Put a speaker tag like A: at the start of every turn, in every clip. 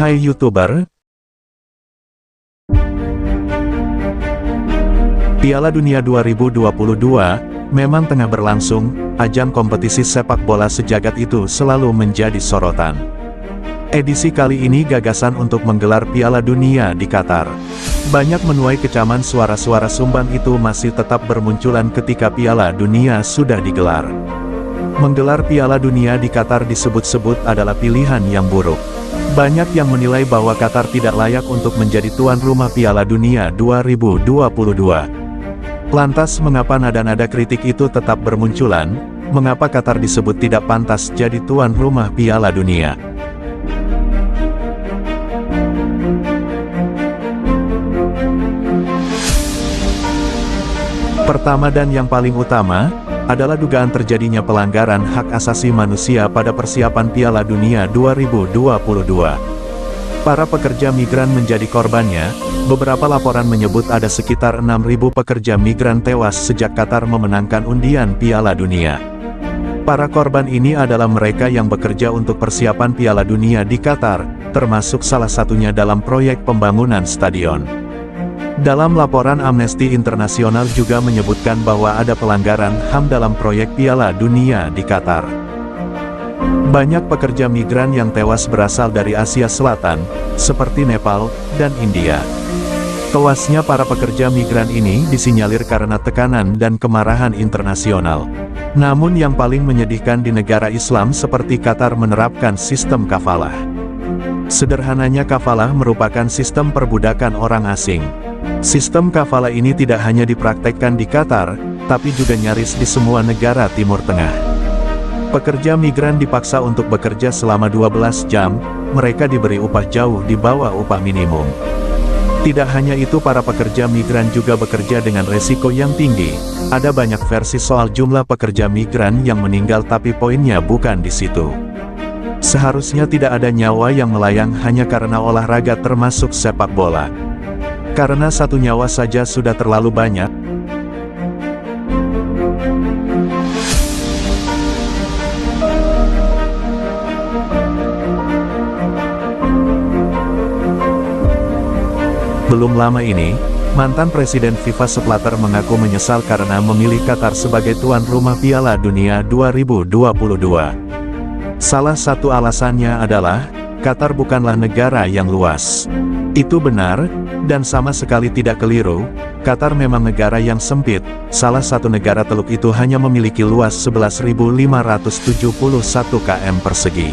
A: Hai YouTuber, Piala Dunia 2022 memang tengah berlangsung, ajang kompetisi sepak bola sejagat itu selalu menjadi sorotan. Edisi kali ini gagasan untuk menggelar Piala Dunia di Qatar. Banyak menuai kecaman suara-suara sumbang itu masih tetap bermunculan ketika Piala Dunia sudah digelar. Menggelar Piala Dunia di Qatar disebut-sebut adalah pilihan yang buruk. Banyak yang menilai bahwa Qatar tidak layak untuk menjadi tuan rumah Piala Dunia 2022. Lantas mengapa nada-nada kritik itu tetap bermunculan? Mengapa Qatar disebut tidak pantas jadi tuan rumah Piala Dunia? Pertama dan yang paling utama, adalah dugaan terjadinya pelanggaran hak asasi manusia pada persiapan Piala Dunia 2022. Para pekerja migran menjadi korbannya. Beberapa laporan menyebut ada sekitar 6.000 pekerja migran tewas sejak Qatar memenangkan undian Piala Dunia. Para korban ini adalah mereka yang bekerja untuk persiapan Piala Dunia di Qatar, termasuk salah satunya dalam proyek pembangunan stadion. Dalam laporan Amnesty International juga menyebutkan bahwa ada pelanggaran HAM dalam proyek Piala Dunia di Qatar. Banyak pekerja migran yang tewas berasal dari Asia Selatan, seperti Nepal dan India. Tewasnya para pekerja migran ini disinyalir karena tekanan dan kemarahan internasional. Namun yang paling menyedihkan di negara Islam seperti Qatar menerapkan sistem kafalah. Sederhananya kafalah merupakan sistem perbudakan orang asing. Sistem kafalah ini tidak hanya dipraktekkan di Qatar, tapi juga nyaris di semua negara Timur Tengah. Pekerja migran dipaksa untuk bekerja selama 12 jam, mereka diberi upah jauh di bawah upah minimum. Tidak hanya itu, para pekerja migran juga bekerja dengan resiko yang tinggi. Ada banyak versi soal jumlah pekerja migran yang meninggal, tapi poinnya bukan di situ. Seharusnya tidak ada nyawa yang melayang hanya karena olahraga termasuk sepak bola. Karena satu nyawa saja sudah terlalu banyak. Belum lama ini, mantan Presiden FIFA Sepp Blatter mengaku menyesal karena memilih Qatar sebagai tuan rumah Piala Dunia 2022. Salah satu alasannya adalah, Qatar bukanlah negara yang luas. Itu benar, dan sama sekali tidak keliru. Qatar memang negara yang sempit. Salah satu negara teluk itu hanya memiliki luas 11.571 km persegi.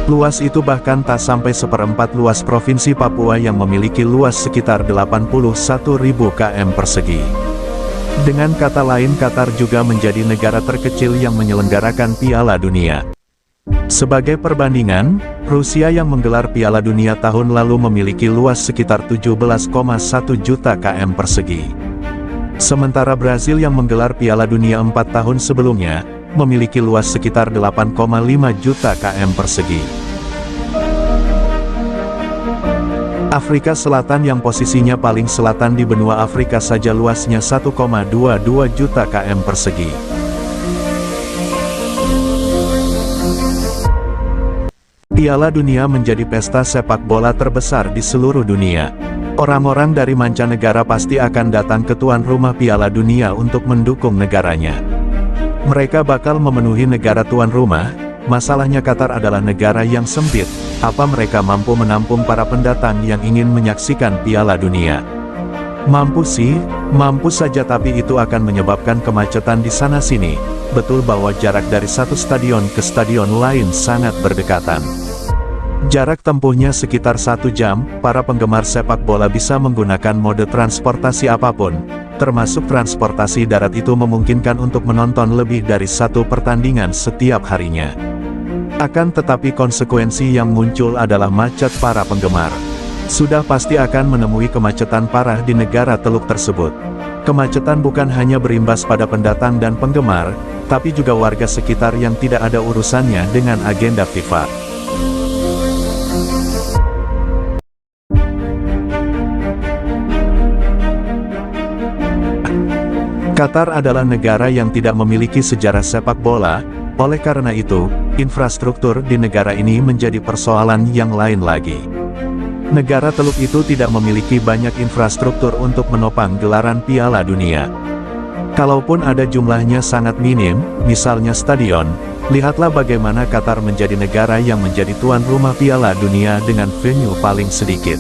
A: Luas itu bahkan tak sampai seperempat luas Provinsi Papua yang memiliki luas sekitar 81.000 km persegi. Dengan kata lain, Qatar juga menjadi negara terkecil yang menyelenggarakan Piala Dunia. Sebagai perbandingan, Rusia yang menggelar Piala Dunia tahun lalu memiliki luas sekitar 17,1 juta km persegi. Sementara Brasil yang menggelar Piala Dunia 4 tahun sebelumnya, memiliki luas sekitar 8,5 juta km persegi. Afrika Selatan yang posisinya paling selatan di benua Afrika saja luasnya 1,22 juta km persegi. Piala Dunia menjadi pesta sepak bola terbesar di seluruh dunia. Orang-orang dari mancanegara pasti akan datang ke tuan rumah Piala Dunia untuk mendukung negaranya. Mereka bakal memenuhi negara tuan rumah. Masalahnya Qatar adalah negara yang sempit. Apa mereka mampu menampung para pendatang yang ingin menyaksikan Piala Dunia? Mampu sih, mampu saja, tapi itu akan menyebabkan kemacetan di sana-sini. Betul bahwa jarak dari satu stadion ke stadion lain sangat berdekatan. Jarak tempuhnya sekitar 1 jam, para penggemar sepak bola bisa menggunakan mode transportasi apapun. Termasuk transportasi darat itu memungkinkan untuk menonton lebih dari satu pertandingan setiap harinya. Akan tetapi konsekuensi yang muncul adalah macet para penggemar. Sudah pasti akan menemui kemacetan parah di negara teluk tersebut. Kemacetan bukan hanya berimbas pada pendatang dan penggemar, tapi juga warga sekitar yang tidak ada urusannya dengan agenda FIFA. Qatar adalah negara yang tidak memiliki sejarah sepak bola, Oleh karena itu, infrastruktur di negara ini menjadi persoalan yang lain lagi. Negara Teluk itu tidak memiliki banyak infrastruktur untuk menopang gelaran Piala Dunia. Kalaupun ada jumlahnya sangat minim, misalnya stadion, lihatlah bagaimana Qatar menjadi negara yang menjadi tuan rumah Piala Dunia dengan venue paling sedikit,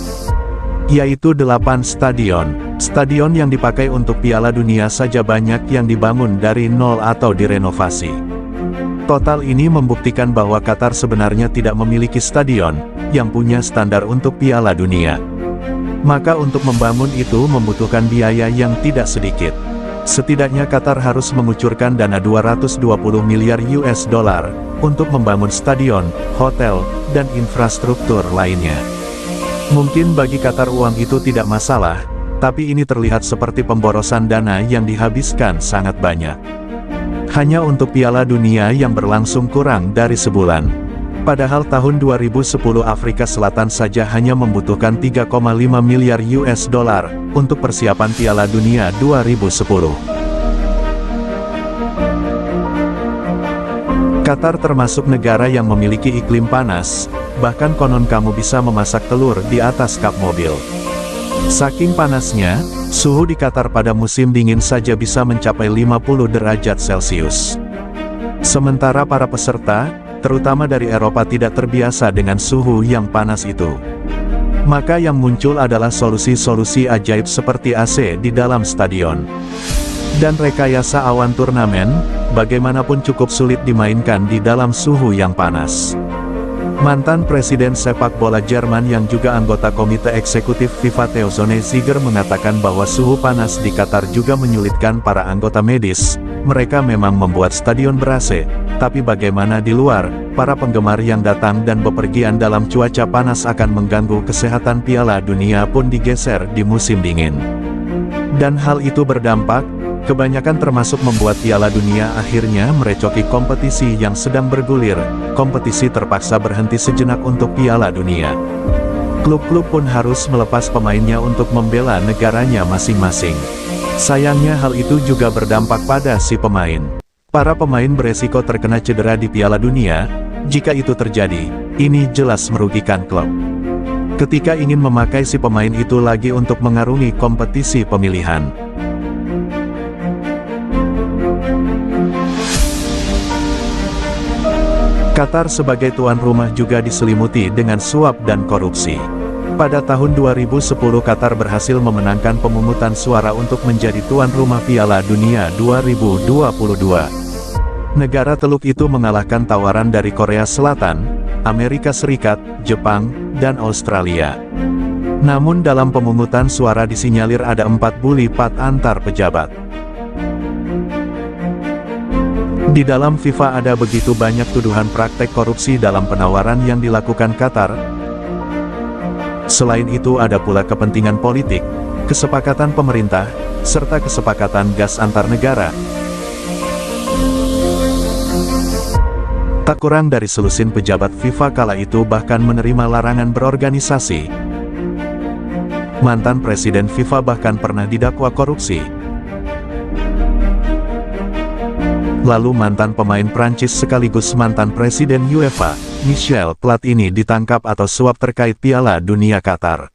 A: yaitu 8 stadion. Stadion yang dipakai untuk Piala Dunia saja banyak yang dibangun dari nol atau direnovasi. Total ini membuktikan bahwa Qatar sebenarnya tidak memiliki stadion yang punya standar untuk Piala Dunia. Maka untuk membangun itu membutuhkan biaya yang tidak sedikit. Setidaknya Qatar harus mengucurkan dana 220 miliar US dollar untuk membangun stadion, hotel, dan infrastruktur lainnya. Mungkin bagi Qatar uang itu tidak masalah, tapi ini terlihat seperti pemborosan dana yang dihabiskan sangat banyak. Hanya untuk Piala Dunia yang berlangsung kurang dari sebulan. Padahal tahun 2010 Afrika Selatan saja hanya membutuhkan 3,5 miliar US dollar untuk persiapan Piala Dunia 2010. Qatar termasuk negara yang memiliki iklim panas, bahkan konon kamu bisa memasak telur di atas kap mobil. Saking panasnya, suhu di Qatar pada musim dingin saja bisa mencapai 50 derajat Celcius. Sementara para peserta, terutama dari Eropa tidak terbiasa dengan suhu yang panas itu. Maka yang muncul adalah solusi-solusi ajaib seperti AC di dalam stadion. Dan rekayasa awan turnamen, bagaimanapun cukup sulit dimainkan di dalam suhu yang panas. Mantan Presiden sepak bola Jerman yang juga anggota Komite Eksekutif FIFA Theo Ziegler mengatakan bahwa suhu panas di Qatar juga menyulitkan para anggota medis. Mereka memang membuat stadion ber-AC, tapi bagaimana di luar, para penggemar yang datang dan bepergian dalam cuaca panas akan mengganggu kesehatan Piala Dunia pun digeser di musim dingin. Dan hal itu berdampak, kebanyakan termasuk membuat Piala Dunia akhirnya merecoki kompetisi yang sedang bergulir. Kompetisi terpaksa berhenti sejenak untuk Piala Dunia. Klub-klub pun harus melepas pemainnya untuk membela negaranya masing-masing. Sayangnya hal itu juga berdampak pada si pemain. Para pemain beresiko terkena cedera di Piala Dunia. Jika itu terjadi, ini jelas merugikan klub. Ketika ingin memakai si pemain itu lagi untuk mengarungi kompetisi pemilihan. Qatar sebagai tuan rumah juga diselimuti dengan suap dan korupsi. Pada tahun 2010 Qatar berhasil memenangkan pemungutan suara untuk menjadi tuan rumah Piala Dunia 2022. Negara Teluk itu mengalahkan tawaran dari Korea Selatan, Amerika Serikat, Jepang, dan Australia. Namun dalam pemungutan suara disinyalir ada 4 bulipat antar pejabat. Di dalam FIFA ada begitu banyak tuduhan praktek korupsi dalam penawaran yang dilakukan Qatar. Selain itu ada pula kepentingan politik, kesepakatan pemerintah, serta kesepakatan gas antar negara. Tak kurang dari selusin pejabat FIFA kala itu bahkan menerima larangan berorganisasi. Mantan Presiden FIFA bahkan pernah didakwa korupsi. Lalu mantan pemain Prancis sekaligus mantan Presiden UEFA, Michel Platini ditangkap atau suap terkait Piala Dunia Qatar.